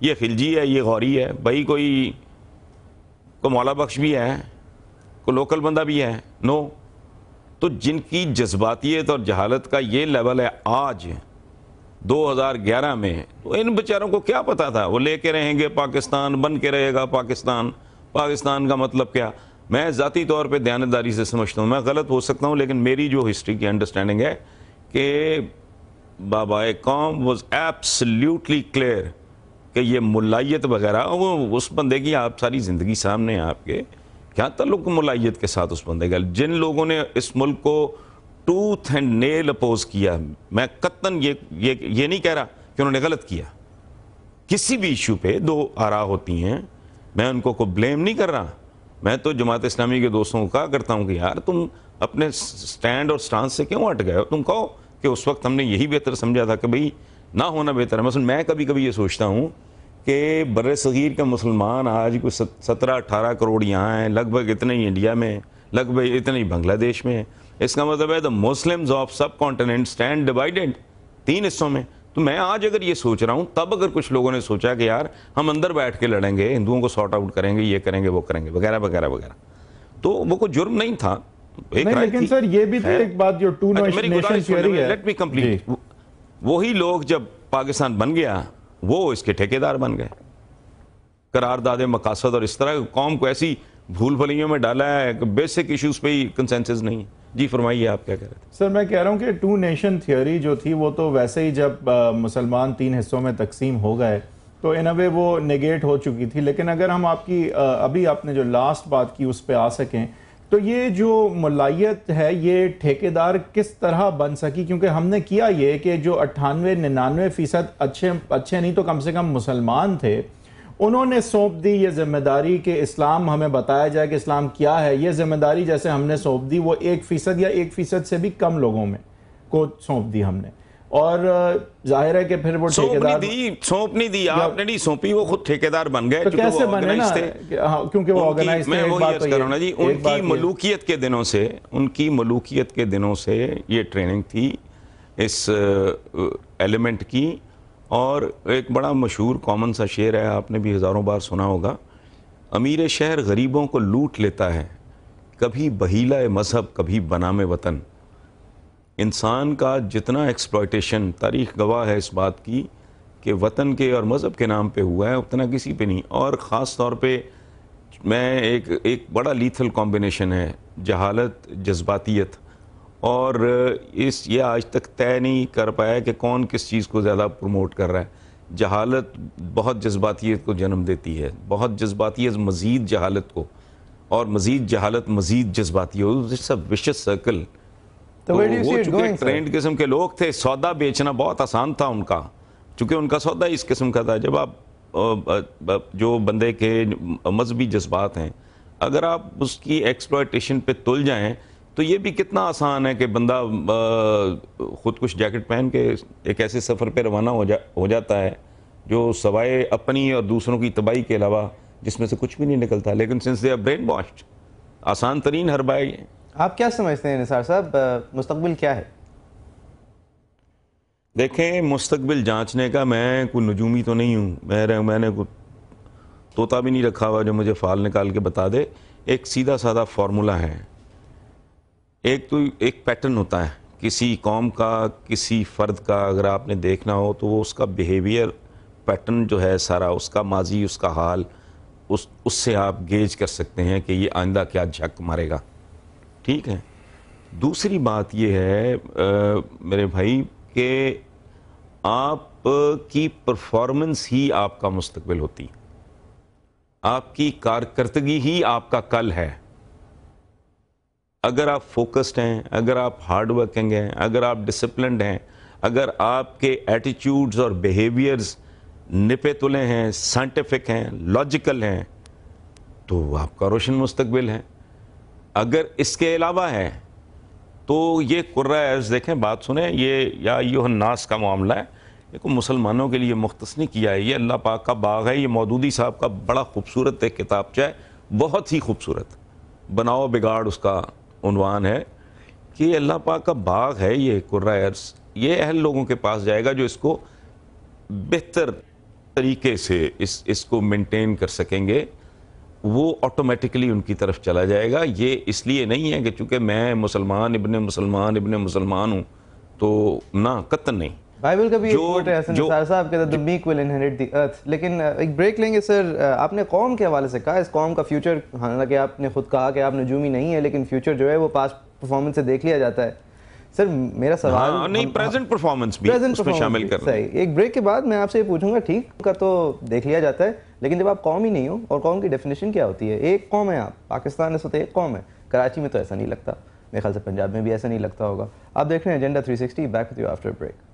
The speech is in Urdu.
یہ خلجی ہے، یہ غوری ہے، بھائی کوئی مولا بخش بھی ہے، کوئی لوکل بندہ بھی ہے؟ نو. تو جن کی جذباتیت اور جہالت کا یہ لیول ہے آج 2011 میں، تو ان بیچاروں کو کیا پتا تھا؟ وہ لے کے رہیں گے پاکستان، بن کے رہے گا پاکستان. پاکستان کا مطلب کیا؟ میں ذاتی طور پہ دیانتداری سے سمجھتا ہوں، میں غلط ہو سکتا ہوں، لیکن میری جو ہسٹری کی انڈرسٹینڈنگ ہے کہ بابا قوم واز ایبسلیوٹلی کلیئر کہ یہ ملائیت وغیرہ، وہ اس بندے کی آپ ساری زندگی سامنے ہے آپ کے، کیا تعلق ملائیت کے ساتھ اس بندے کا؟ جن لوگوں نے اس ملک کو ٹوتھ اینڈ نیل اپوز کیا، میں قطعاً یہ نہیں کہہ رہا کہ انہوں نے غلط کیا. کسی بھی ایشو پہ دو آراء ہوتی ہیں، میں ان کو بلیم نہیں کر رہا. میں تو جماعت اسلامی کے دوستوں کو کہا کرتا ہوں کہ یار تم اپنے سٹینڈ اور سٹانس سے کیوں ہٹ گئے ہو؟ تم کہو کہ اس وقت ہم نے یہی بہتر سمجھا تھا کہ بھئی نہ ہونا بہتر ہے. مثلا میں کبھی کبھی یہ سوچتا ہوں کہ بر صغیر کا مسلمان آج کوئی 17-18 کروڑ یہاں ہیں، لگ بھگ اتنے ہی انڈیا میں، لگ بھگ اتنے ہی بنگلہ دیش میں. اس کا مطلب ہے the Muslims of subcontinent stand divided 3 حصوں میں. تو میں آج اگر یہ سوچ رہا ہوں، تب اگر کچھ لوگوں نے سوچا کہ یار ہم اندر بیٹھ کے لڑیں گے، ہندوؤں کو سارٹ آؤٹ کریں گے، یہ کریں گے، وہ کریں گے، وغیرہ وغیرہ وغیرہ، تو وہ کوئی جرم نہیں تھا. لیکن سر یہ بھی تو ایک بات جو ٹو نیشن تھیوری ہے، لیٹ می کمپلیٹ. وہی لوگ جب پاکستان بن گیا وہ اس کے ٹھیکیدار بن گئے. قرارداد مقاصد اور اس طرح قوم کو ایسی بھول بھلیوں میں ڈالا ہے کہ بیسک ایشوز پہ ہی کنسنسس نہیں ہے. جی فرمائیے، آپ کیا کہہ رہے تھے؟ سر میں کہہ رہا ہوں کہ ٹو نیشن تھیوری جو تھی وہ تو ویسے ہی جب مسلمان 3 حصوں میں تقسیم ہو گئے تو ان اے وہ نیگیٹ ہو چکی تھی. لیکن اگر ہم آپ کی ابھی آپ نے جو لاسٹ بات کی اس پہ آ سکیں تو یہ جو ملائیت ہے یہ ٹھیکیدار کس طرح بن سکی؟ کیونکہ ہم نے کیا یہ کہ جو 98-99% اچھے نہیں تو کم سے کم مسلمان تھے، انہوں نے سونپ دی یہ ذمہ داری کہ اسلام ہمیں بتایا جائے کہ اسلام کیا ہے. یہ ذمہ داری جیسے ہم نے سونپ دی وہ 1% یا 1% سے بھی کم لوگوں میں کو سونپ دی ہم نے، اور ظاہر ہے کہ پھر وہ ٹھیکیدار سونپ نہیں دی، آپ نے نہیں سونپی، وہ خود ٹھیکیدار بن گئے. تو کیسے بنے نا؟ کیونکہ وہ آرگنائز تھے. میں وہی عرض کر رہا ہوں نا جی، ان کی ملوکیت کے دنوں سے یہ ٹریننگ تھی اس ایلیمنٹ کی. اور ایک بڑا مشہور کامن سا شعر ہے، آپ نے بھی ہزاروں بار سنا ہوگا، امیر شہر غریبوں کو لوٹ لیتا ہے، کبھی بہیلہ مذہب کبھی بنام وطن. انسان کا جتنا ایکسپلائٹیشن، تاریخ گواہ ہے اس بات کی کہ وطن کے اور مذہب کے نام پہ ہوا ہے، اتنا کسی پہ نہیں. اور خاص طور پہ میں ایک بڑا لیتھل کمبینیشن ہے جہالت، جذباتیت، اور یہ آج تک طے نہیں کر پایا کہ کون کس چیز کو زیادہ پروموٹ کر رہا ہے. جہالت بہت جذباتیت کو جنم دیتی ہے، بہت جذباتیت مزید جہالت کو، اور مزید جہالت مزید جذباتیت. It's a ویشس circle. تو وہ چونکہ ٹرینڈ قسم کے لوگ تھے، سودا بیچنا بہت آسان تھا ان کا، چونکہ ان کا سودا اس قسم کا تھا. جب آپ جو بندے کے مذہبی جذبات ہیں، اگر آپ اس کی ایکسپلائٹیشن پہ تل جائیں تو یہ بھی کتنا آسان ہے کہ بندہ خود کچھ جیکٹ پہن کے ایک ایسے سفر پہ روانہ ہو جاتا ہے جو سوائے اپنی اور دوسروں کی تباہی کے علاوہ جس میں سے کچھ بھی نہیں نکلتا. لیکن since they our brain washed, آسان ترین حربہ ہے. آپ کیا سمجھتے ہیں نثار صاحب، مستقبل کیا ہے؟ دیکھیں، مستقبل جانچنے کا میں کوئی نجومی تو نہیں ہوں، میں نے کوئی طوطا بھی نہیں رکھا ہوا جو مجھے فال نکال کے بتا دے. ایک سیدھا سادہ فارمولہ ہے. ایک پیٹرن ہوتا ہے کسی قوم کا، کسی فرد کا، اگر آپ نے دیکھنا ہو تو وہ اس کا بیہیویئر پیٹرن جو ہے سارا، اس کا ماضی، اس کا حال، اس سے آپ گیج کر سکتے ہیں کہ یہ آئندہ کیا جھک مارے گا. ٹھیک ہے. دوسری بات یہ ہے میرے بھائی کہ آپ کی پرفارمنس ہی آپ کا مستقبل ہوتی، آپ کی کارکردگی ہی آپ کا کل ہے. اگر آپ فوکسڈ ہیں، اگر آپ ہارڈ ورکنگ ہیں، اگر آپ ڈسپلنڈ ہیں، اگر آپ کے ایٹیٹیوڈز اور بیہیویئرز نپے تلے ہیں، سائنٹیفک ہیں، لاجیکل ہیں، تو آپ کا روشن مستقبل ہے. اگر اس کے علاوہ ہے تو یہ قرہ عرض دیکھیں، بات سنیں، یہ یا ایھا الناس کا معاملہ ہے، یہ کوئی مسلمانوں کے لیے مختص نہیں کیا ہے، یہ اللہ پاک کا باغ ہے. یہ مودودی صاحب کا بڑا خوبصورت ایک کتابچہ ہے، بہت ہی خوبصورت، بناؤ بگاڑ اس کا عنوان ہے، کہ اللہ پاک کا باغ ہے یہ قرہ عرض. یہ اہل لوگوں کے پاس جائے گا جو اس کو بہتر طریقے سے اس کو مینٹین کر سکیں گے وہ آٹومیٹکلی ان کی طرف چلا جائے گا. یہ اس لیے نہیں ہے کہ چونکہ میں مسلمان ابن مسلمان ہوں تو نہ، قطعاً نہیں. بائبل کا بھی ایک کوٹ ہے حسن نثار صاحب کہتا ہے the meek will inherit the earth. لیکن ایک بریک لیں گے سر. آپ نے قوم کے حوالے سے کہا اس قوم کا فیوچر، حالانکہ آپ نے خود کہا کہ آپ نجومی نہیں ہے لیکن فیوچر جو ہے وہ پاسٹ پرفارمنس سے دیکھ لیا جاتا ہے. سر میرا سوال نہیں، پریزنٹ پرفارمنس بھی اس میں شامل کرنا. صحیح. ایک بریک کے بعد میں آپ سے یہ پوچھوں گا، ٹھیک کا تو دیکھ لیا جاتا ہے لیکن جب آپ قوم ہی نہیں ہو، اور قوم کی ڈیفینیشن کیا ہوتی ہے؟ ایک قوم ہے آپ، پاکستان اس وقت ایک قوم ہے. کراچی میں تو ایسا نہیں لگتا، میرے خیال سے پنجاب میں بھی ایسا نہیں لگتا ہوگا. آپ دیکھ رہے ہیں agenda 360. Back with you after break.